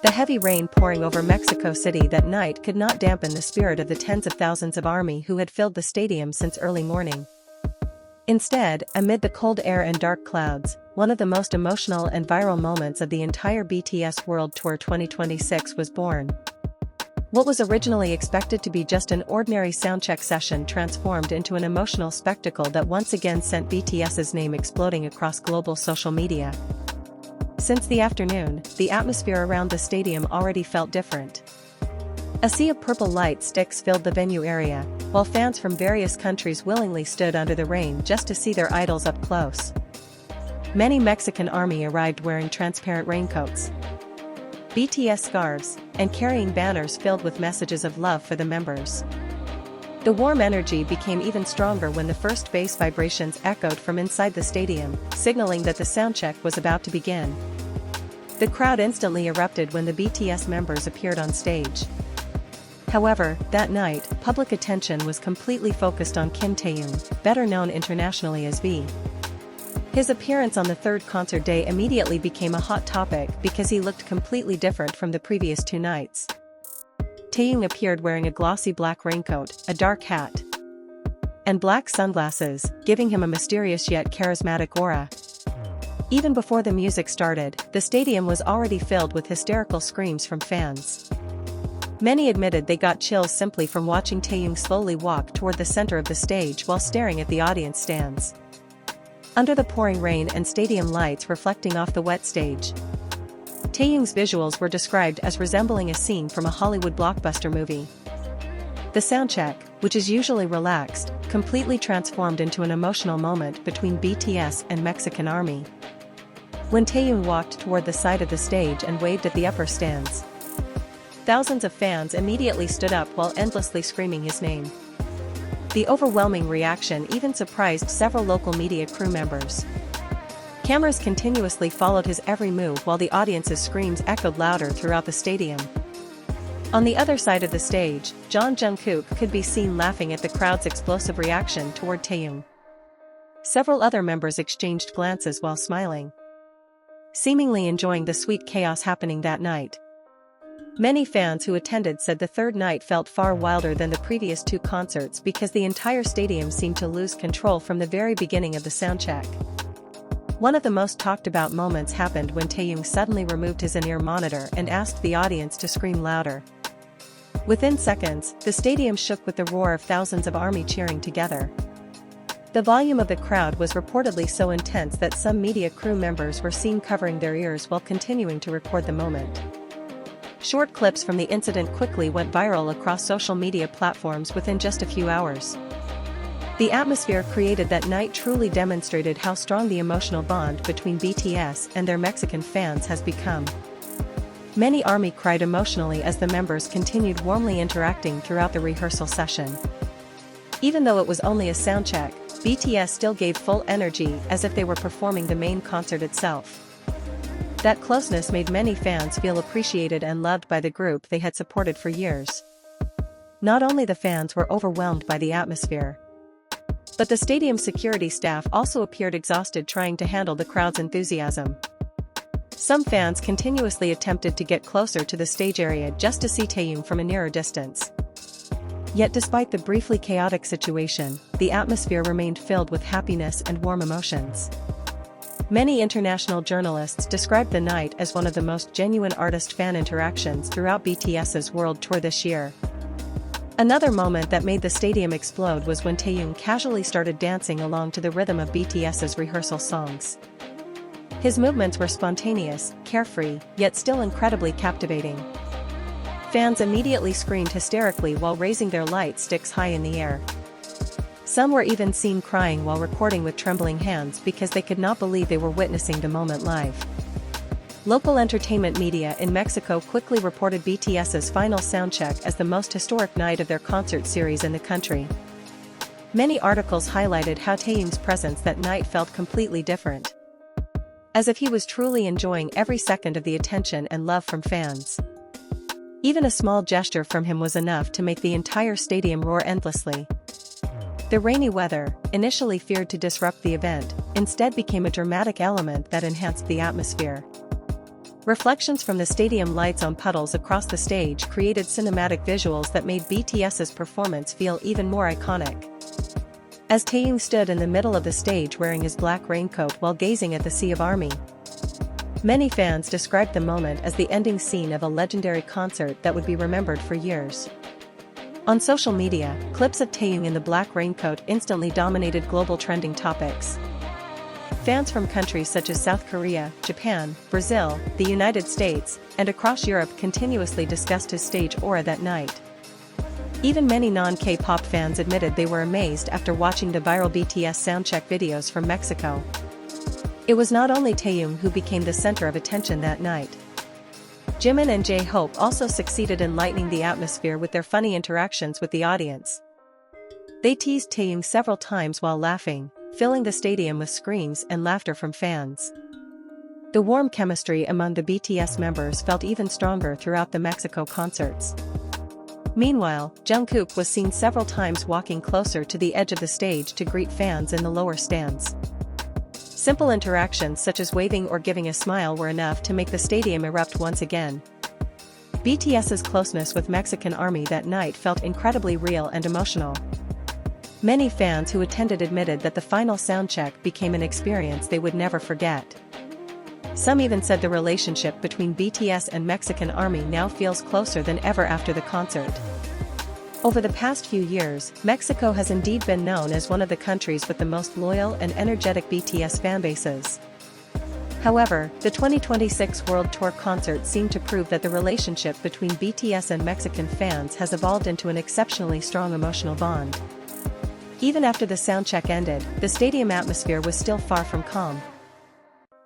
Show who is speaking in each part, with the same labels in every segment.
Speaker 1: The heavy rain pouring over Mexico City that night could not dampen the spirit of the tens of thousands of ARMY who had filled the stadium since early morning. Instead, amid the cold air and dark clouds, one of the most emotional and viral moments of the entire BTS World Tour 2026 was born. What was originally expected to be just an ordinary soundcheck session transformed into an emotional spectacle that once again sent BTS's name exploding across global social media. Since the afternoon, the atmosphere around the stadium already felt different. A sea of purple light sticks filled the venue area, while fans from various countries willingly stood under the rain just to see their idols up close. Many Mexican ARMY arrived wearing transparent raincoats, BTS scarves, and carrying banners filled with messages of love for the members. The warm energy became even stronger when the first bass vibrations echoed from inside the stadium, signaling that the soundcheck was about to begin. The crowd instantly erupted when the BTS members appeared on stage. However, that night, public attention was completely focused on Kim Taehyung, better known internationally as V. His appearance on the third concert day immediately became a hot topic because he looked completely different from the previous two nights. Taehyung appeared wearing a glossy black raincoat, a dark hat, and black sunglasses, giving him a mysterious yet charismatic aura. Even before the music started, the stadium was already filled with hysterical screams from fans. Many admitted they got chills simply from watching Taehyung slowly walk toward the center of the stage while staring at the audience stands. Under the pouring rain and stadium lights reflecting off the wet stage, Taehyung's visuals were described as resembling a scene from a Hollywood blockbuster movie. The soundcheck, which is usually relaxed, completely transformed into an emotional moment between BTS and Mexican ARMY. When Taehyung walked toward the side of the stage and waved at the upper stands, thousands of fans immediately stood up while endlessly screaming his name. The overwhelming reaction even surprised several local media crew members. Cameras continuously followed his every move while the audience's screams echoed louder throughout the stadium. On the other side of the stage, Jungkook could be seen laughing at the crowd's explosive reaction toward Taehyung. Several other members exchanged glances while smiling, seemingly enjoying the sweet chaos happening that night. Many fans who attended said the third night felt far wilder than the previous two concerts because the entire stadium seemed to lose control from the very beginning of the soundcheck. One of the most talked about moments happened when Taehyung suddenly removed his in-ear monitor and asked the audience to scream louder. Within seconds, the stadium shook with the roar of thousands of ARMY cheering together. The volume of the crowd was reportedly so intense that some media crew members were seen covering their ears while continuing to record the moment. Short clips from the incident quickly went viral across social media platforms within just a few hours. The atmosphere created that night truly demonstrated how strong the emotional bond between BTS and their Mexican fans has become. Many ARMY cried emotionally as the members continued warmly interacting throughout the rehearsal session. Even though it was only a soundcheck, BTS still gave full energy as if they were performing the main concert itself. That closeness made many fans feel appreciated and loved by the group they had supported for years. Not only the fans were overwhelmed by the atmosphere, but the stadium security staff also appeared exhausted trying to handle the crowd's enthusiasm. Some fans continuously attempted to get closer to the stage area just to see Taehyung from a nearer distance. Yet despite the briefly chaotic situation, the atmosphere remained filled with happiness and warm emotions. Many international journalists described the night as one of the most genuine artist-fan interactions throughout BTS's world tour this year. Another moment that made the stadium explode was when Taehyung casually started dancing along to the rhythm of BTS's rehearsal songs. His movements were spontaneous, carefree, yet still incredibly captivating. Fans immediately screamed hysterically while raising their light sticks high in the air. Some were even seen crying while recording with trembling hands because they could not believe they were witnessing the moment live. Local entertainment media in Mexico quickly reported BTS's final soundcheck as the most historic night of their concert series in the country. Many articles highlighted how Taehyung's presence that night felt completely different, as if he was truly enjoying every second of the attention and love from fans. Even a small gesture from him was enough to make the entire stadium roar endlessly. The rainy weather, initially feared to disrupt the event, instead became a dramatic element that enhanced the atmosphere. Reflections from the stadium lights on puddles across the stage created cinematic visuals that made BTS's performance feel even more iconic. As Taehyung stood in the middle of the stage wearing his black raincoat while gazing at the sea of ARMY, many fans described the moment as the ending scene of a legendary concert that would be remembered for years. On social media, clips of Taehyung in the black raincoat instantly dominated global trending topics. Fans from countries such as South Korea, Japan, Brazil, the United States, and across Europe continuously discussed his stage aura that night. Even many non-K-pop fans admitted they were amazed after watching the viral BTS soundcheck videos from Mexico. It was not only Taehyung who became the center of attention that night. Jimin and J-Hope also succeeded in lightening the atmosphere with their funny interactions with the audience. They teased Taehyung several times while laughing, filling the stadium with screams and laughter from fans. The warm chemistry among the BTS members felt even stronger throughout the Mexico concerts. Meanwhile, Jungkook was seen several times walking closer to the edge of the stage to greet fans in the lower stands. Simple interactions such as waving or giving a smile were enough to make the stadium erupt once again. BTS's closeness with Mexican ARMY that night felt incredibly real and emotional. Many fans who attended admitted that the final soundcheck became an experience they would never forget. Some even said the relationship between BTS and Mexican ARMY now feels closer than ever after the concert. Over the past few years, Mexico has indeed been known as one of the countries with the most loyal and energetic BTS fanbases. However, the 2026 World Tour concert seemed to prove that the relationship between BTS and Mexican fans has evolved into an exceptionally strong emotional bond. Even after the soundcheck ended, the stadium atmosphere was still far from calm.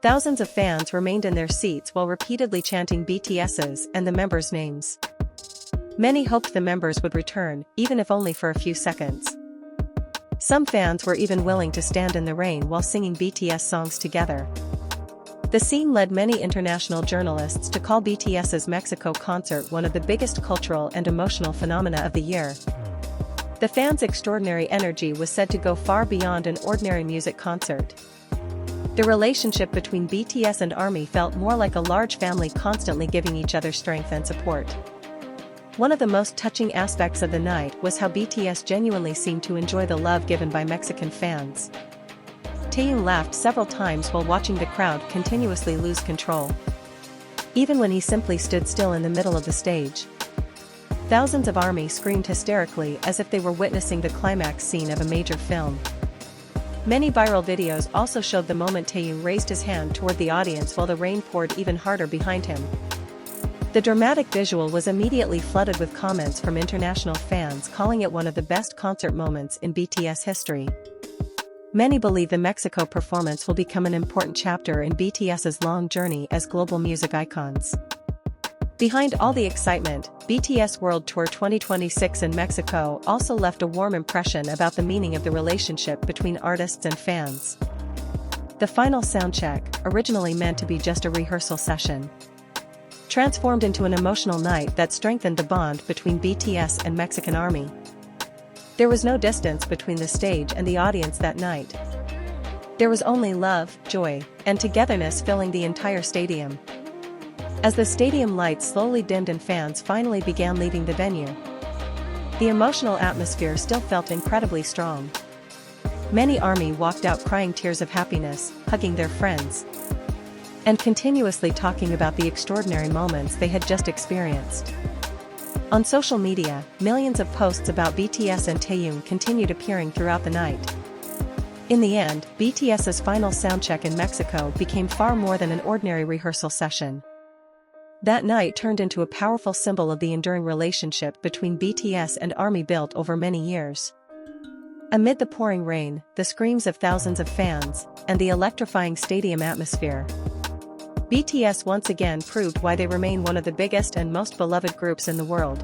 Speaker 1: Thousands of fans remained in their seats while repeatedly chanting BTS's and the members' names. Many hoped the members would return, even if only for a few seconds. Some fans were even willing to stand in the rain while singing BTS songs together. The scene led many international journalists to call BTS's Mexico concert one of the biggest cultural and emotional phenomena of the year. The fans' extraordinary energy was said to go far beyond an ordinary music concert. The relationship between BTS and ARMY felt more like a large family constantly giving each other strength and support. One of the most touching aspects of the night was how BTS genuinely seemed to enjoy the love given by Mexican fans. Taehyung laughed several times while watching the crowd continuously lose control. Even when he simply stood still in the middle of the stage. Thousands of ARMY screamed hysterically as if they were witnessing the climax scene of a major film. Many viral videos also showed the moment Taehyung raised his hand toward the audience while the rain poured even harder behind him. The dramatic visual was immediately flooded with comments from international fans calling it one of the best concert moments in BTS history. Many believe the Mexico performance will become an important chapter in BTS's long journey as global music icons. Behind all the excitement, BTS World Tour 2026 in Mexico also left a warm impression about the meaning of the relationship between artists and fans. The final soundcheck, originally meant to be just a rehearsal session, transformed into an emotional night that strengthened the bond between BTS and Mexican ARMY. There was no distance between the stage and the audience that night. There was only love, joy, and togetherness filling the entire stadium. As the stadium lights slowly dimmed and fans finally began leaving the venue, the emotional atmosphere still felt incredibly strong. Many ARMY walked out crying tears of happiness, hugging their friends, and continuously talking about the extraordinary moments they had just experienced. On social media, millions of posts about BTS and Taehyung continued appearing throughout the night. In the end, BTS's final soundcheck in Mexico became far more than an ordinary rehearsal session. That night turned into a powerful symbol of the enduring relationship between BTS and ARMY built over many years. Amid the pouring rain, the screams of thousands of fans, and the electrifying stadium atmosphere, BTS once again proved why they remain one of the biggest and most beloved groups in the world.